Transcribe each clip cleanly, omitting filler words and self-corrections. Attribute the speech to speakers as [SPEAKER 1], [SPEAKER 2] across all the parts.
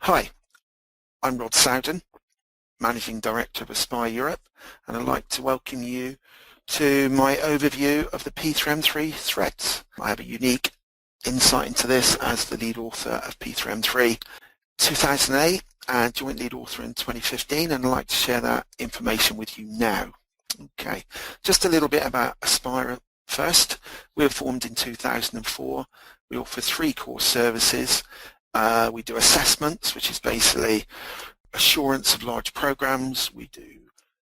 [SPEAKER 1] Hi, I'm Rod Sowden, Managing Director of Aspire Europe, and I'd like to welcome you to my overview of the P3M3 threads. I have a unique insight into this as the lead author of P3M3 2008 and joint lead author in 2015, and I'd like to share that information with you now. Okay, just a little bit about Aspire first. We were formed in 2004. We offer 3 core services. We do assessments, which is basically assurance of large programs. We do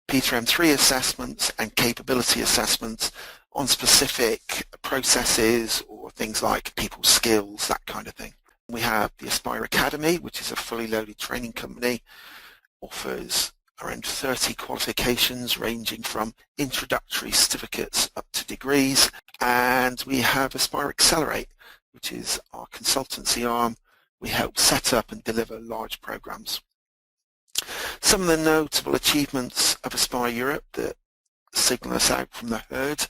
[SPEAKER 1] P3M3 assessments and capability assessments on specific processes or things like people's skills, that kind of thing. We have the Aspire Academy, which is a fully loaded training company, offers around 30 qualifications ranging from introductory certificates up to degrees. And we have Aspire Accelerate, which is our consultancy arm. We help set up and deliver large programs. Some of the notable achievements of Aspire Europe that signal us out from the herd: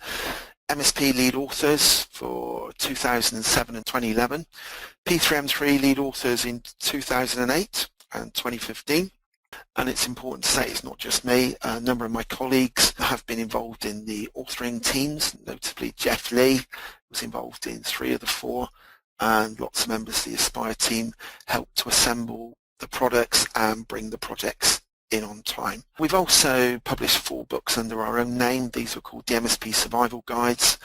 [SPEAKER 1] MSP lead authors for 2007 and 2011, P3M3 lead authors in 2008 and 2015. And it's important to say it's not just me. A number of my colleagues have been involved in the authoring teams, notably Jeff Lee was involved in 3 of the 4, and lots of members of the Aspire team helped to assemble the products and bring the projects in on time. We've also published 4 books under our own name. These were called the MSP Survival Guides,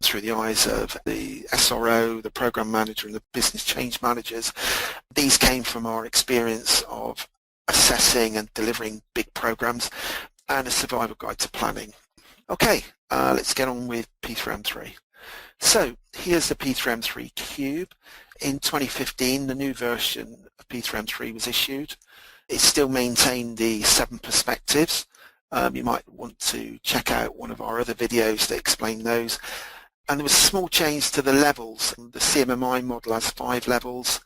[SPEAKER 1] through the eyes of the SRO, the Program Manager and the Business Change Managers. These came from our experience of assessing and delivering big programs, and a survival guide to planning. Okay, let's get on with P3M3. So here's the P3M3 Cube. In 2015, the new version of P3M3 was issued. It still maintained the 7 perspectives. You might want to check out one of our other videos that explain those. And there was a small change to the levels. The CMMI model has 5 levels.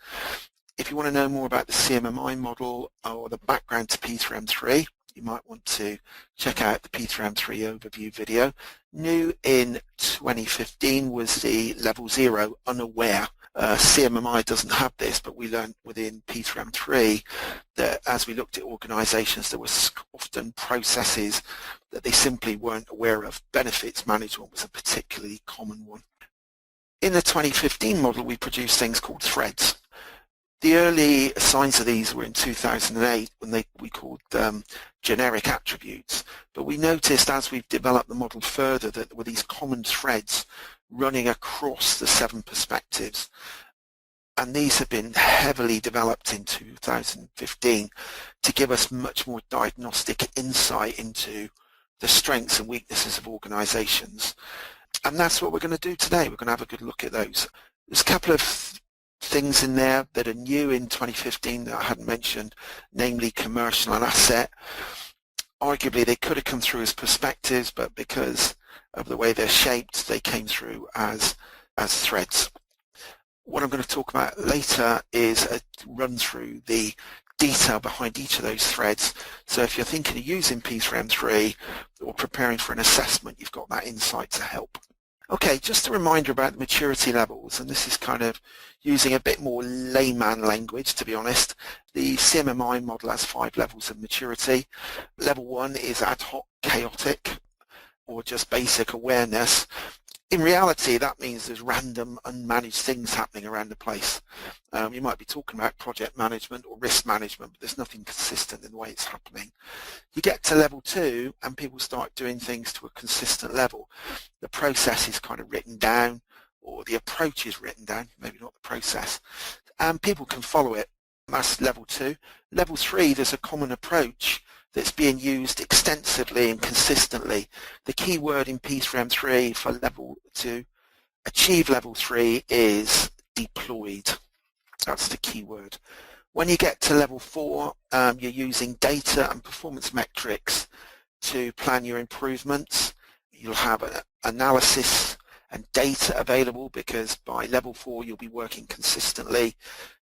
[SPEAKER 1] If you want to know more about the CMMI model or the background to P3M3, you might want to check out the P3M3 overview video. New in 2015 was the level 0, unaware. CMMI doesn't have this, but we learned within P3M3 that as we looked at organisations, there were often processes that they simply weren't aware of. Benefits management was a particularly common one. In the 2015 model, we produced things called threads. The early signs of these were in 2008 when we called them generic attributes, but we noticed as we've developed the model further that there were these common threads running across the 7 perspectives, and these have been heavily developed in 2015 to give us much more diagnostic insight into the strengths and weaknesses of organisations, and that's what we're going to do today. We're going to have a good look at those. There's a couple of things in there that are new in 2015 that I hadn't mentioned, namely commercial and asset. Arguably they could have come through as perspectives, but because of the way they're shaped, they came through as threads. What I'm going to talk about later is a run through the detail behind each of those threads. So if you're thinking of using P3M3 or preparing for an assessment, you've got that insight to help. Okay, just a reminder about the maturity levels, and this is kind of using a bit more layman language, to be honest. The CMMI model has 5 levels of maturity. Level 1 is ad hoc, chaotic, or just basic awareness. In reality, that means there's random, unmanaged things happening around the place. You might be talking about project management or risk management, but there's nothing consistent in the way it's happening. You get to level 2 and people start doing things to a consistent level. The process is kind of written down, or the approach is written down, maybe not the process, and people can follow it. That's level 2. Level 3, there's a common approach that's being used extensively and consistently. The key word in P3M3 for level 2, achieve level 3, is deployed. That's the key word. When you get to level 4, you're using data and performance metrics to plan your improvements. You'll have an analysis and data available because by level 4 you'll be working consistently.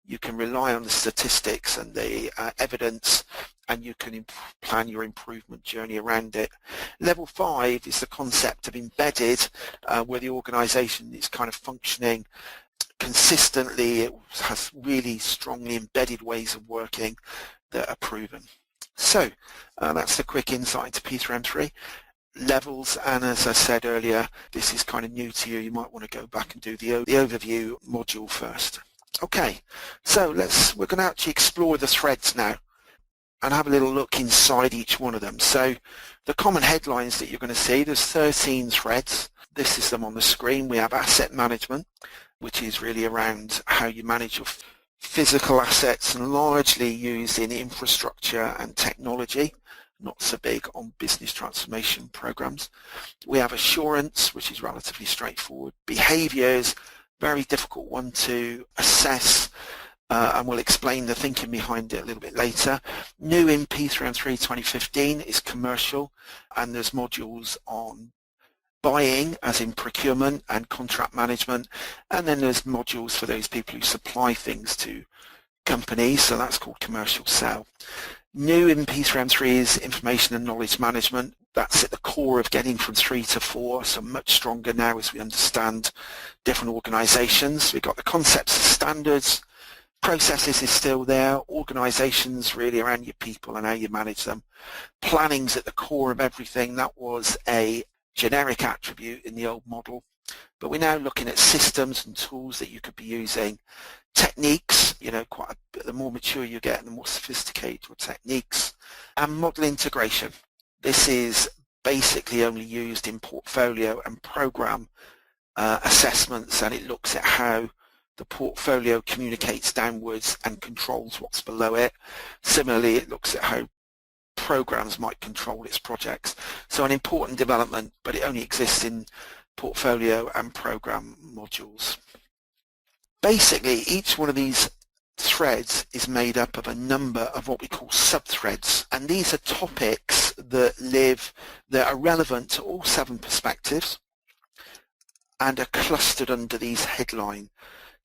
[SPEAKER 1] You can rely on the statistics and the evidence, and you can plan your improvement journey around it. Level 5 is the concept of embedded, where the organisation is kind of functioning consistently. It has really strongly embedded ways of working that are proven. So that's the quick insight into P3M3 levels, and as I said earlier, this is kind of new to you. You might want to go back and do the overview module first. Okay, so we're going to actually explore the threads now and have a little look inside each one of them. So the common headlines that you're going to see, there's 13 threads. This is them on the screen. We have asset management, which is really around how you manage your physical assets and largely used in infrastructure and technology, not so big on business transformation programs. We have assurance, which is relatively straightforward. Behaviours, very difficult one to assess, and we'll explain the thinking behind it a little bit later. New in P3M3 2015 is commercial, and there's modules on buying, as in procurement and contract management, and then there's modules for those people who supply things to companies, so that's called commercial sale. New in P3M3 is information and knowledge management. That's at the core of getting from 3 to 4, so much stronger now as we understand different organisations. We've got the concepts of standards, processes is still there, organisations really around your people and how you manage them. Planning's at the core of everything. That was a generic attribute in the old model, but we're now looking at systems and tools that you could be using. Techniques, the more mature you get, the more sophisticated your techniques. And model integration. This is basically only used in portfolio and program assessments, and it looks at how the portfolio communicates downwards and controls what's below it. Similarly, it looks at how programs might control its projects. So an important development, but it only exists in portfolio and program modules. Basically, each one of these threads is made up of a number of what we call sub-threads, and these are topics that are relevant to all 7 perspectives and are clustered under these headlines.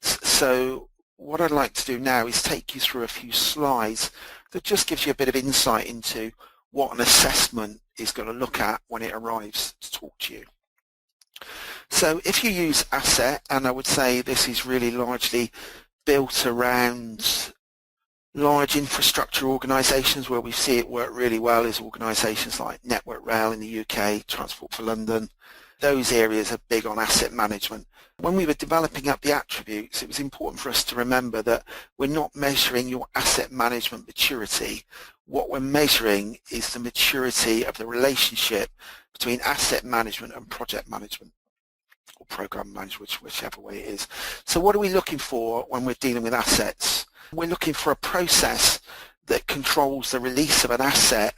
[SPEAKER 1] So what I'd like to do now is take you through a few slides that just gives you a bit of insight into what an assessment is going to look at when it arrives to talk to you. So if you use asset, and I would say this is really largely built around large infrastructure organisations, where we see it work really well is organisations like Network Rail in the UK, Transport for London. Those areas are big on asset management. When we were developing up the attributes, it was important for us to remember that we're not measuring your asset management maturity. What we're measuring is the maturity of the relationship between asset management and project management, or program management, whichever way it is. So what are we looking for when we're dealing with assets? We're looking for a process that controls the release of an asset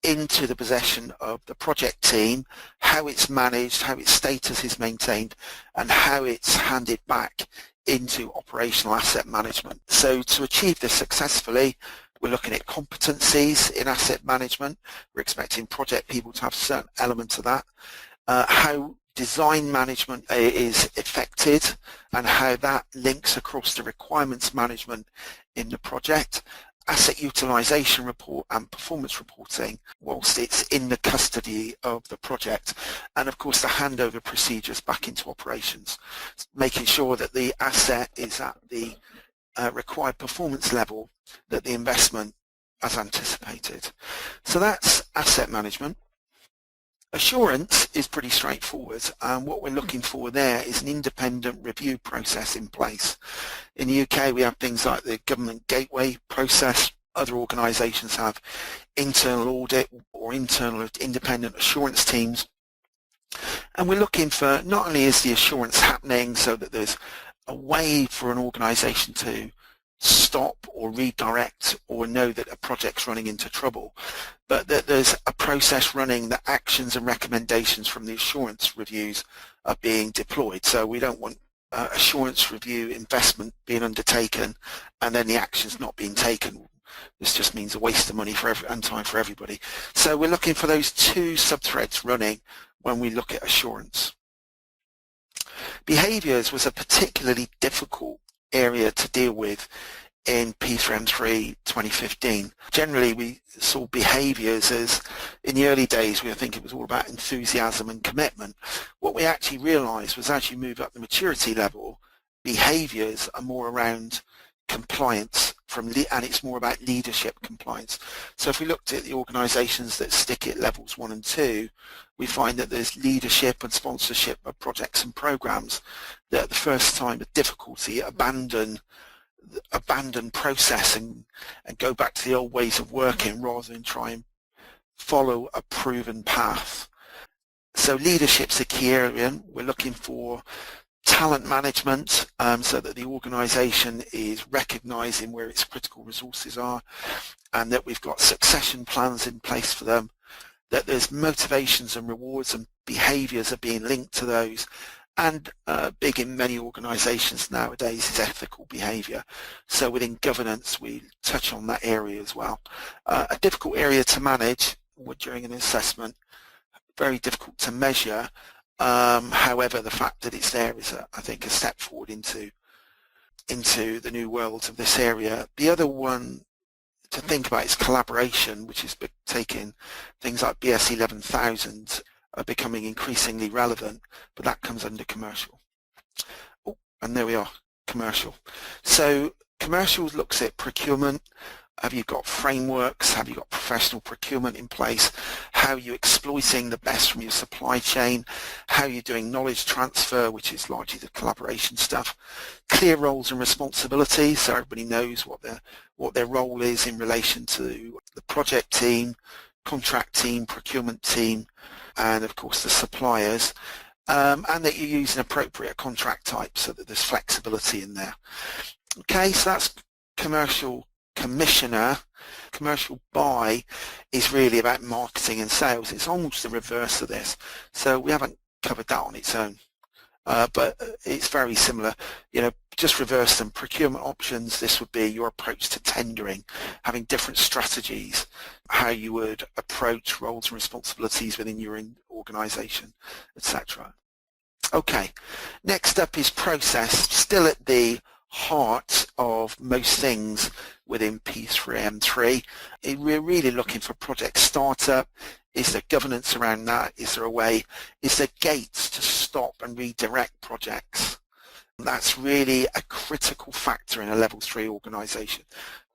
[SPEAKER 1] into the possession of the project team, how it's managed, how its status is maintained, and how it's handed back into operational asset management. So to achieve this successfully, we're looking at competencies in asset management. We're expecting project people to have certain elements of that. How design management is affected and how that links across to requirements management in the project. Asset utilization report and performance reporting whilst it's in the custody of the project, and of course the handover procedures back into operations, making sure that the asset is at the required performance level that the investment has anticipated. So that's asset management. Assurance is pretty straightforward, and what we're looking for there is an independent review process in place. In the UK we have things like the government gateway process. Other organisations have internal audit or internal independent assurance teams, and we're looking for not only is the assurance happening so that there's a way for an organisation to stop or redirect or know that a project's running into trouble, but that there's a process running that actions and recommendations from the assurance reviews are being deployed. So we don't want assurance review investment being undertaken and then the actions not being taken. This just means a waste of money and time for everybody. So we're looking for those 2 sub-threads running when we look at assurance. Behaviours was a particularly difficult area to deal with in P3M3 2015. Generally we saw behaviours as, in the early days I think it was all about enthusiasm and commitment. What we actually realised was as you move up the maturity level, Behaviours are more around compliance and it's more about leadership compliance. So if we looked at the organisations that stick at levels 1 and 2, we find that there's leadership and sponsorship of projects and programs that at the first time of difficulty abandon process and go back to the old ways of working rather than try and follow a proven path. So leadership's a key area. We're looking for talent management so that the organisation is recognising where its critical resources are and that we've got succession plans in place for them, that there's motivations and rewards and behaviours are being linked to those, and big in many organisations nowadays is ethical behaviour. So within governance we touch on that area as well. A difficult area to manage during an assessment, very difficult to measure. However, the fact that it's there is, I think, a step forward into the new world of this area. The other one to think about is collaboration, which is taking things like BS 11,000 are becoming increasingly relevant, but that comes under commercial. Oh, and there we are, commercial. So commercial looks at procurement. Have you got frameworks? Have you got professional procurement in place? How are you exploiting the best from your supply chain? How are you doing knowledge transfer, which is largely the collaboration stuff? Clear roles and responsibilities, so everybody knows what their role is in relation to the project team, contract team, procurement team, and of course the suppliers. And that you use an appropriate contract type so that there's flexibility in there. Okay, so that's commercial commissioner. Commercial buy is really about marketing and sales. It's almost the reverse of this. So we haven't covered that on its own, but it's very similar. You know, just reverse them. Procurement options, this would be your approach to tendering, having different strategies, how you would approach roles and responsibilities within your organisation, etc. Okay, next up is process, still at the heart of most things within P3M3. We're really looking for project startup. Is there governance around that? Is there a way? Is there gates to stop and redirect projects? That's really a critical factor in a level 3 organisation.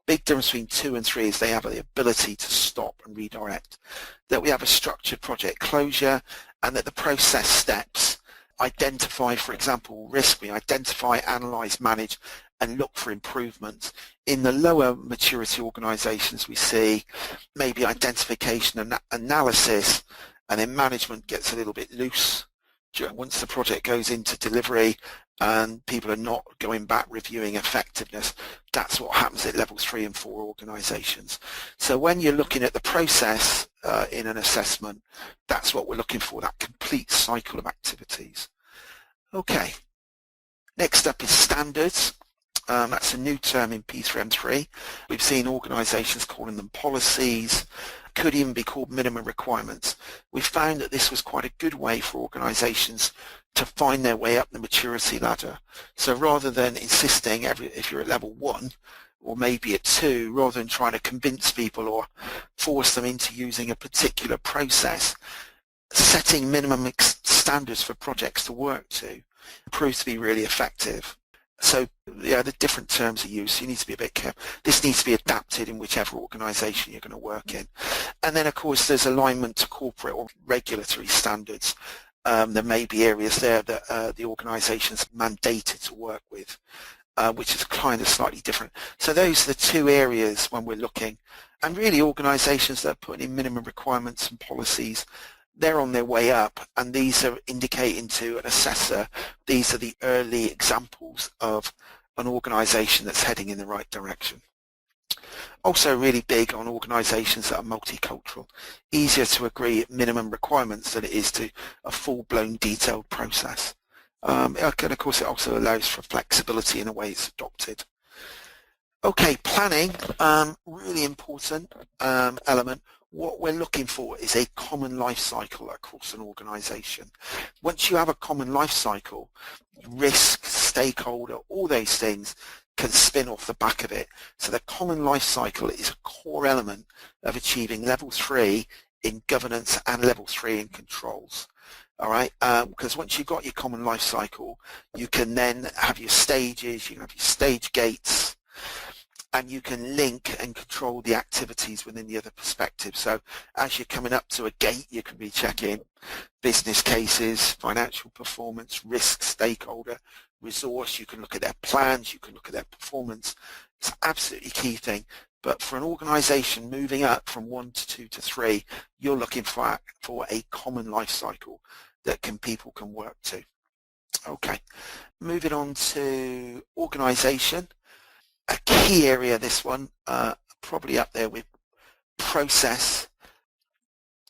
[SPEAKER 1] Big difference between 2 and 3 is they have the ability to stop and redirect. That we have a structured project closure and that the process steps identify, for example, risk. We identify, analyse, manage and look for improvements. In the lower maturity organisations we see maybe identification and analysis, and then management gets a little bit loose once the project goes into delivery and people are not going back reviewing effectiveness. That's what happens at levels 3 and 4 organisations. So when you're looking at the process in an assessment, that's what we're looking for, that complete cycle of activities. Okay, next up is standards. That's a new term in P3M3. We've seen organisations calling them policies, could even be called minimum requirements. We found that this was quite a good way for organisations to find their way up the maturity ladder. So rather than insisting if you're at level 1 or maybe at 2, rather than trying to convince people or force them into using a particular process, setting minimum standards for projects to work to proves to be really effective. So yeah, the different terms are used, so you need to be a bit careful. This needs to be adapted in whichever organisation you're going to work in. And then of course there's alignment to corporate or regulatory standards. There may be areas there that the organisation's mandated to work with, which is kind of slightly different. So those are the two areas when we're looking. And really organisations that are putting in minimum requirements and policies, they're on their way up, and these are indicating to an assessor these are the early examples of an organisation that's heading in the right direction. Also really big on organisations that are multicultural. Easier to agree at minimum requirements than it is to a full-blown detailed process. And of course it also allows for flexibility in the way it's adopted. Okay, planning, really important element. What we're looking for is a common life cycle across an organisation. Once you have a common life cycle, risk, stakeholder, all those things can spin off the back of it. So the common life cycle is a core element of achieving level 3 in governance and level 3 in controls. All right, because once you've got your common life cycle, you can then have your stages, you can have your stage gates, and you can link and control the activities within the other perspectives. So as you're coming up to a gate, you can be checking business cases, financial performance, risk, stakeholder, resource. You can look at their plans, you can look at their performance. It's an absolutely key thing. But for an organization moving up from 1 to 2 to 3, you're looking for a common life cycle that people can work to. Okay, moving on to organization. A key area, this one, probably up there with process.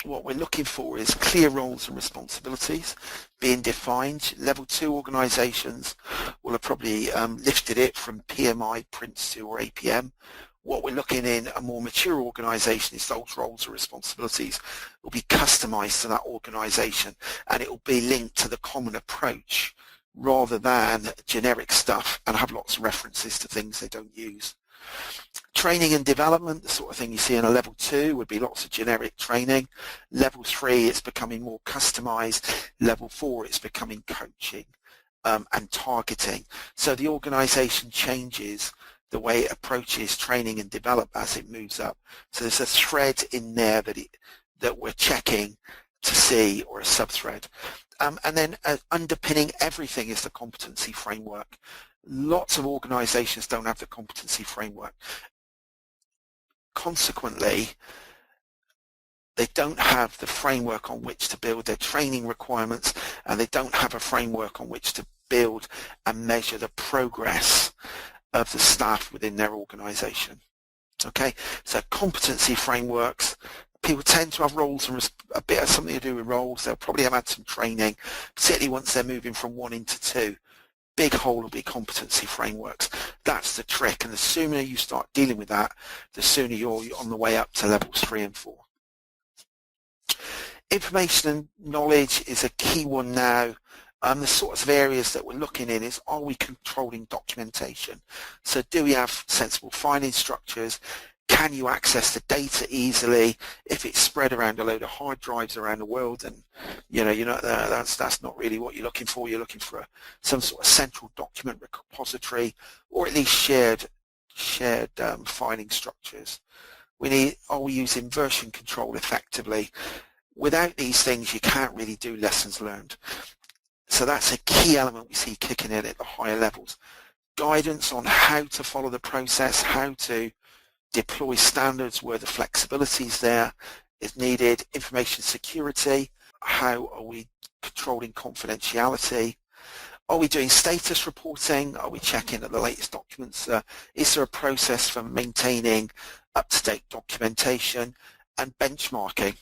[SPEAKER 1] What we're looking for is clear roles and responsibilities being defined. Level 2 organizations will have probably lifted it from PMI, Prince2 or APM. What we're looking in a more mature organization is those roles or responsibilities will be customized to that organization, and it will be linked to the common approach rather than generic stuff and have lots of references to things they don't use. Training and development, the sort of thing you see in a level 2 would be lots of generic training. Level 3, it's becoming more customized. Level 4, it's becoming coaching and targeting. So the organization changes the way it approaches training and develop as it moves up. So there's a thread in there that we're checking to see, or a sub-thread. And then underpinning everything is the competency framework. Lots of organizations don't have the competency framework. Consequently, they don't have the framework on which to build their training requirements, and they don't have a framework on which to build and measure the progress of the staff within their organization. Okay, so competency frameworks, people tend to have roles and a bit of something to do with roles. They'll probably have had some training, particularly once they're moving from 1 into 2. Big hole will be competency frameworks. That's the trick, and the sooner you start dealing with that, the sooner you're on the way up to levels 3 and 4. Information and knowledge is a key one now. The sorts of areas that we're looking in is, are we controlling documentation? So do we have sensible filing structures? Can you access the data easily? If it's spread around a load of hard drives around the world, and that's not really what you're looking for. You're looking for some sort of central document repository, or at least shared filing structures. Are we using version control effectively? Without these things, you can't really do lessons learned. So that's a key element we see kicking in at the higher levels. Guidance on how to follow the process, how to deploy standards where the flexibility is there is needed. Information security, how are we controlling confidentiality? Are we doing status reporting? Are we checking at the latest documents? Is there a process for maintaining up-to-date documentation? And benchmarking.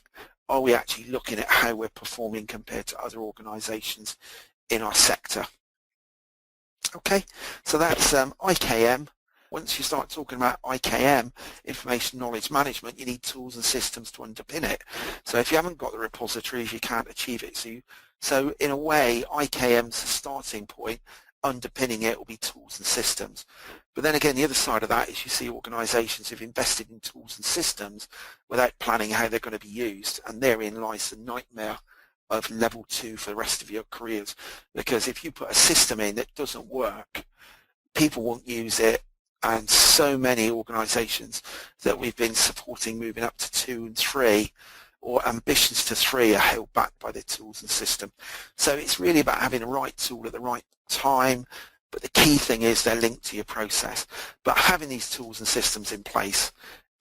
[SPEAKER 1] Are we actually looking at how we're performing compared to other organizations in our sector? Okay, so that's IKM. Once you start talking about IKM, information knowledge management, you need tools and systems to underpin it. So if you haven't got the repositories, you can't achieve it. So in a way, IKM's the starting point. Underpinning it will be tools and systems. But then again, the other side of that is you see organizations who've invested in tools and systems without planning how they're going to be used, and therein lies the nightmare of level 2 for the rest of your careers. Because if you put a system in that doesn't work, people won't use it, and so many organizations that we've been supporting moving up to 2 and 3, or ambitions to 3, are held back by their tools and system. So it's really about having the right tool at the right time, but the key thing is they're linked to your process. But having these tools and systems in place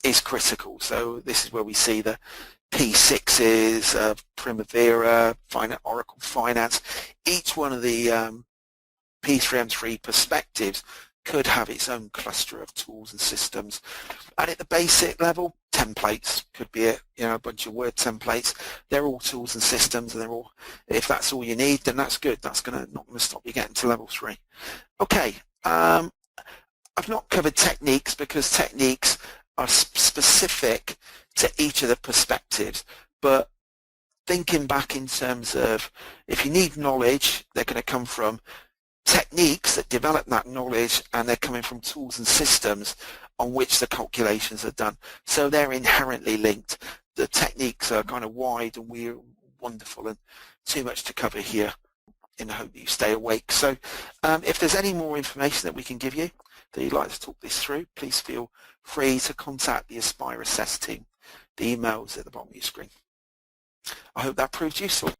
[SPEAKER 1] is critical. So this is where we see the P6s, Primavera, Oracle Finance. Each one of the P3M3 perspectives could have its own cluster of tools and systems. And at the basic level, templates could be a bunch of Word templates. They're all tools and systems, and they're all, if that's all you need, then that's good. That's not going to stop you getting to level 3. Okay, I've not covered techniques because techniques are specific to each of the perspectives, but thinking back in terms of, if you need knowledge, they're going to come from techniques that develop that knowledge, and they're coming from tools and systems on which the calculations are done. So they're inherently linked. The techniques are kind of wide and wonderful and too much to cover here in the hope that you stay awake. So if there's any more information that we can give you that you'd like to talk this through, please feel free to contact the Aspire Assess team. The email is at the bottom of your screen. I hope that proved useful.